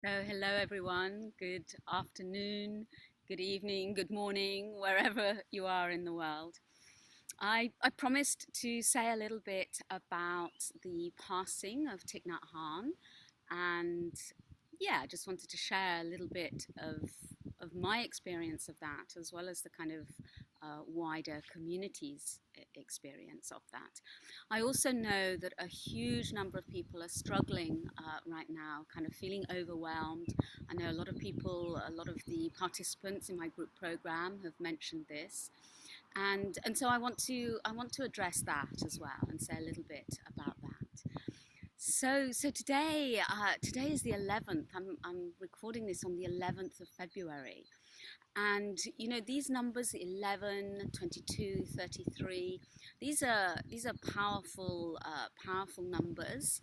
So, hello everyone. Good afternoon, good evening, good morning, wherever you are in the world. I promised to say a little bit about the passing of Thich Nhat Hanh, and yeah, I just wanted to share a little bit of my experience of that, as well as the kind of wider community's experience of that. I also know that a huge number of people are struggling right now, kind of feeling overwhelmed. I know a lot of people, a lot of the participants in my group program have mentioned this, and so I want to address that as well and say a little bit about that. So today is the 11th. I'm recording this on the 11th of February, and these numbers 11, 22, 33. These are powerful numbers.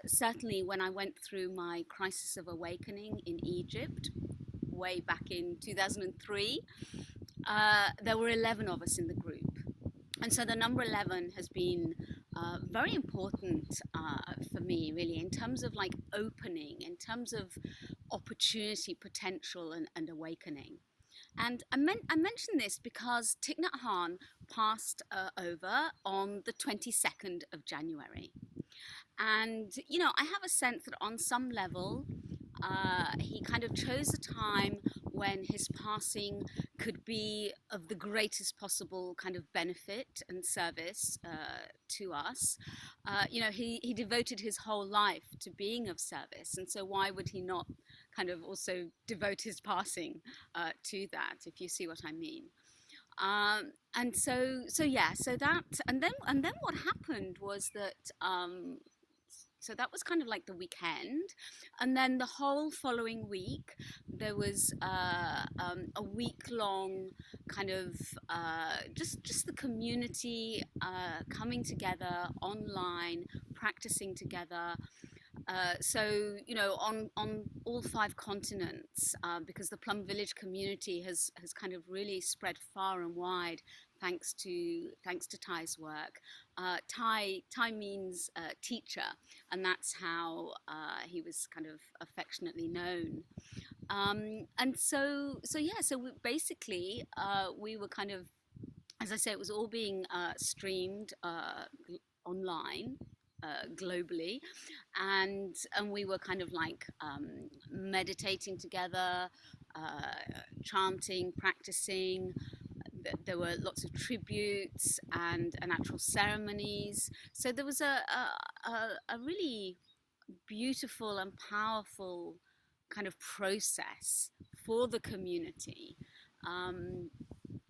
Certainly, when I went through my crisis of awakening in Egypt way back in 2003, there were 11 of us in the group. And so the number 11 has been very important for me, really, in terms of like opening, in terms of opportunity, potential, and awakening. And I mention this because Thich Nhat Hanh passed over on the 22nd of January. And, I have a sense that on some level, he kind of chose a time when his passing could be of the greatest possible kind of benefit and service to us. He devoted his whole life to being of service, and so why would he not kind of also devote his passing to that, if you see what I mean? And so yeah, so that and then what happened was that so that was kind of like the weekend, and then the whole following week there was a week long kind of just the community coming together online, practicing together. On all five continents, because the Plum Village community has kind of really spread far and wide, thanks to Thai's work. Thai means teacher, and that's how he was kind of affectionately known. We were kind of, as I say, it was all being streamed online globally, and we were kind of like meditating together, uh, chanting, practicing. There were lots of tributes and actual ceremonies. So there was a really beautiful and powerful kind of process for the community, um,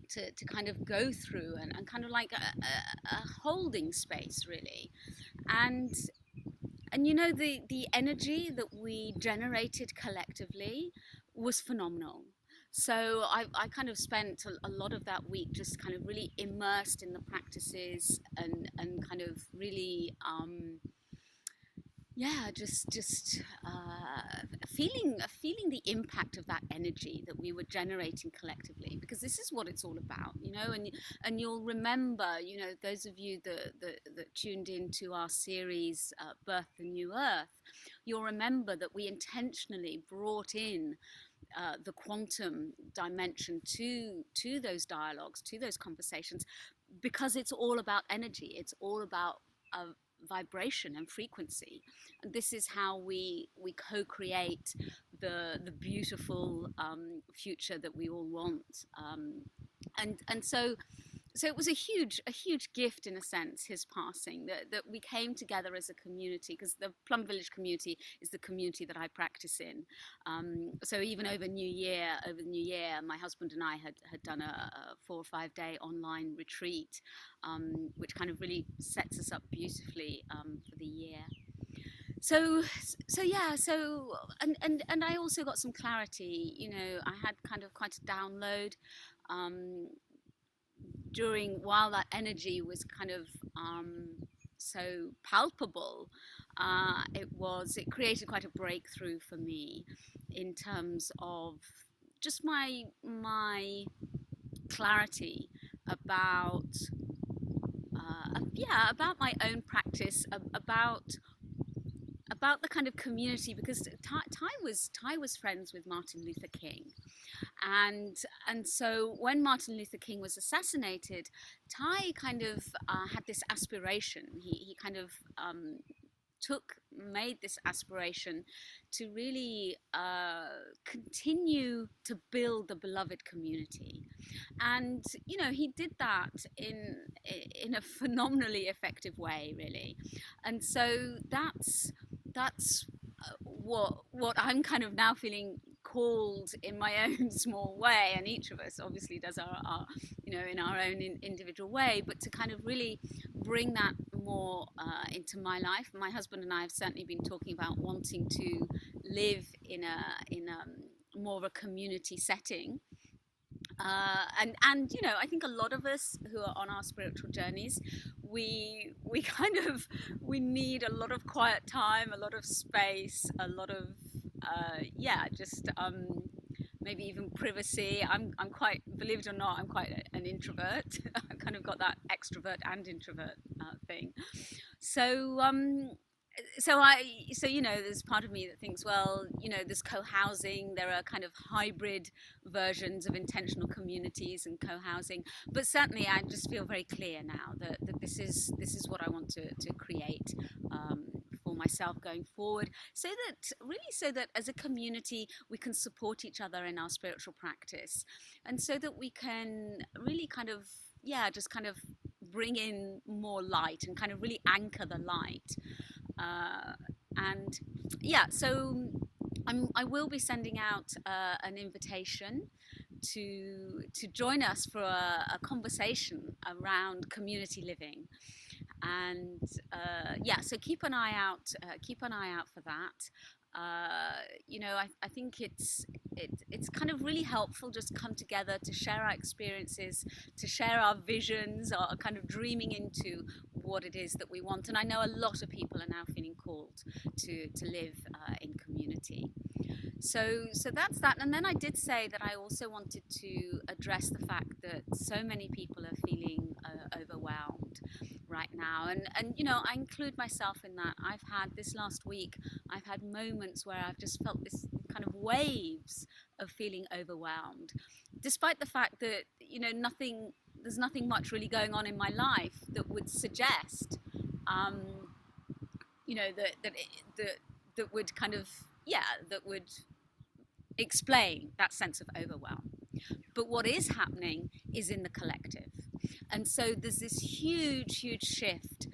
to kind of go through, and kind of like a holding space, really. And the energy that we generated collectively was phenomenal. So I kind of spent a lot of that week just kind of really immersed in the practices, and kind of really yeah, just feeling the impact of that energy that we were generating collectively, because this is what it's all about, and you'll remember, those of you that tuned into our series, Birth the New Earth, you'll remember that we intentionally brought in the quantum dimension to those dialogues, to those conversations, because it's all about energy. It's all about uh, vibration and frequency. And this is how we co-create the beautiful future that we all want. And so it was a huge gift, in a sense, his passing, that we came together as a community, because the Plum Village community is the community that I practice in. So even over the New Year, my husband and I had done a 4 or 5 day online retreat, which kind of really sets us up beautifully for the year. So so yeah, and I also got some clarity. I had kind of quite a download, um, while that energy was kind of so palpable. It created quite a breakthrough for me in terms of just my clarity about yeah, about my own practice, about about the kind of community, because Ty was friends with Martin Luther King, and so when Martin Luther King was assassinated, Ty kind of had this aspiration. He kind of took made this aspiration to really continue to build the beloved community, and he did that in a phenomenally effective way, really. And so that's what I'm kind of now feeling called in my own small way, and each of us obviously does our in our own individual way, but to kind of really bring that more into my life. My husband and I have certainly been talking about wanting to live in a more of a community setting, and I think a lot of us who are on our spiritual journeys, we kind of we need a lot of quiet time, a lot of space, a lot of just maybe even privacy. I'm quite, believe it or not, I'm quite an introvert. I've kind of got that extrovert and introvert thing. So there's part of me that thinks, well, there's co-housing, there are kind of hybrid versions of intentional communities and co-housing, but certainly I just feel very clear now that this is what I want to create for myself going forward, so that as a community we can support each other in our spiritual practice, and so that we can really kind of just kind of bring in more light and kind of really anchor the light. uh, and so I will be sending out an invitation to join us for a conversation around community living, and so keep an eye out. Keep an eye out for that. I think it's kind of really helpful just to come together to share our experiences, to share our visions, our kind of dreaming into what it is that we want. And I know a lot of people are now feeling called to live in community. So that's that. And then I did say that I also wanted to address the fact that so many people are feeling overwhelmed right now, and I include myself in that. I've had this last week, I've had moments where I've just felt this kind of waves of feeling overwhelmed, despite the fact that there's nothing much really going on in my life that would suggest um, that would kind of that would explain that sense of overwhelm. But what is happening is in the collective. And so there's this huge shift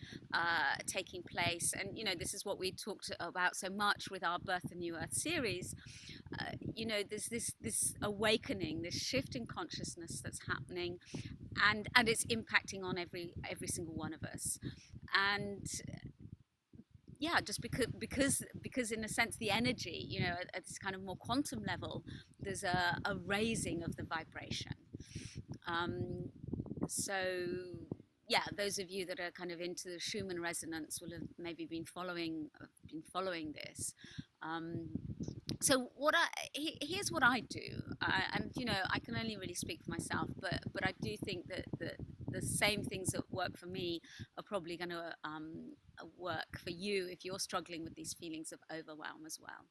taking place. And, this is what we talked about so much with our Birth the New Earth series. There's this awakening, this shift in consciousness that's happening, and it's impacting on every single one of us. And just because in a sense the energy, at this kind of more quantum level, there's a raising of the vibration. So those of you that are kind of into the Schumann resonance will have maybe been following this. So here's what I do, and I can only really speak for myself, but I do think that the same things that work for me are probably going to work for you if you're struggling with these feelings of overwhelm as well.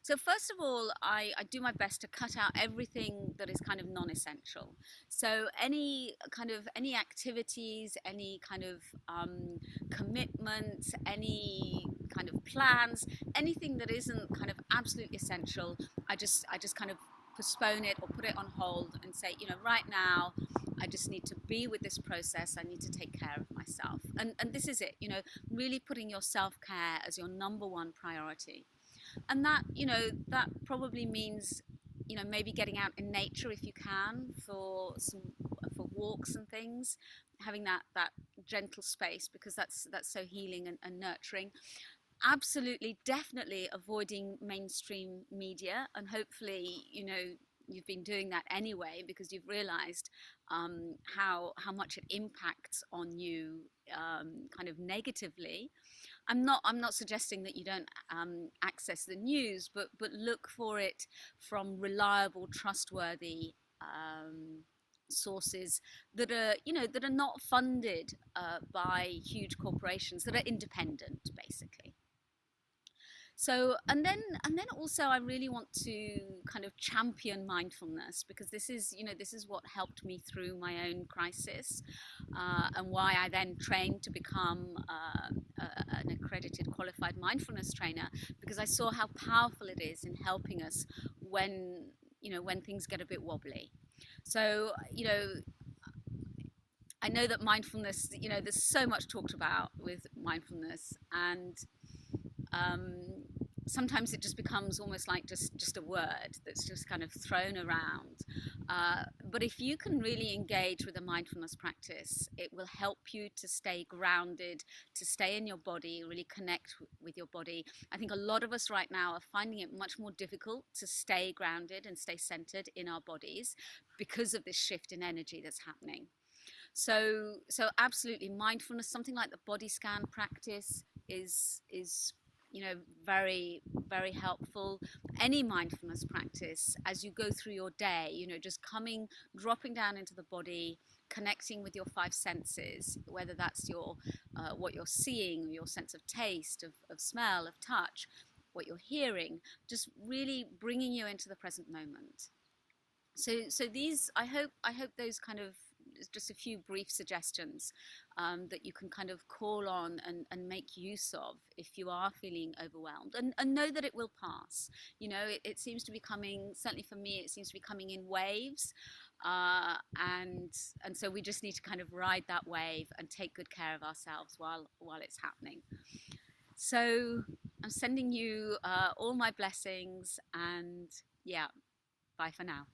So first of all, I do my best to cut out everything that is kind of non-essential. So any activities, any kind of commitments, any kind of plans, anything that isn't kind of absolutely essential, I just kind of postpone it or put it on hold and say, right now I just need to be with this process. I need to take care of myself. And this is it, really putting your self-care as your number one priority. And that probably means maybe getting out in nature if you can, for walks and things, having that gentle space, because that's so healing and nurturing. Absolutely, definitely avoiding mainstream media, and hopefully you've been doing that anyway, because you've realized how much it impacts on you kind of negatively. I'm not suggesting that you don't access the news, but look for it from reliable, trustworthy sources that are not funded by huge corporations, that are independent, basically. So and then also I really want to kind of champion mindfulness, because this is what helped me through my own crisis, and why I then trained to become an accredited qualified mindfulness trainer, because I saw how powerful it is in helping us when when things get a bit wobbly. So I know that mindfulness, there's so much talked about with mindfulness, and um, sometimes it just becomes almost like just a word that's just kind of thrown around. But if you can really engage with a mindfulness practice, it will help you to stay grounded, to stay in your body, really connect with your body. I think a lot of us right now are finding it much more difficult to stay grounded and stay centered in our bodies because of this shift in energy that's happening. So absolutely, mindfulness, something like the body scan practice, is very very helpful. Any mindfulness practice as you go through your day, just dropping down into the body, connecting with your five senses, whether that's your what you're seeing, your sense of taste, of smell, of touch, what you're hearing, just really bringing you into the present moment. So these, I hope those kind of, just a few brief suggestions that you can kind of call on and make use of if you are feeling overwhelmed, and know that it will pass. It seems to be coming, certainly for me, it seems to be coming in waves, and so we just need to kind of ride that wave and take good care of ourselves while it's happening. So I'm sending you all my blessings, and yeah, bye for now.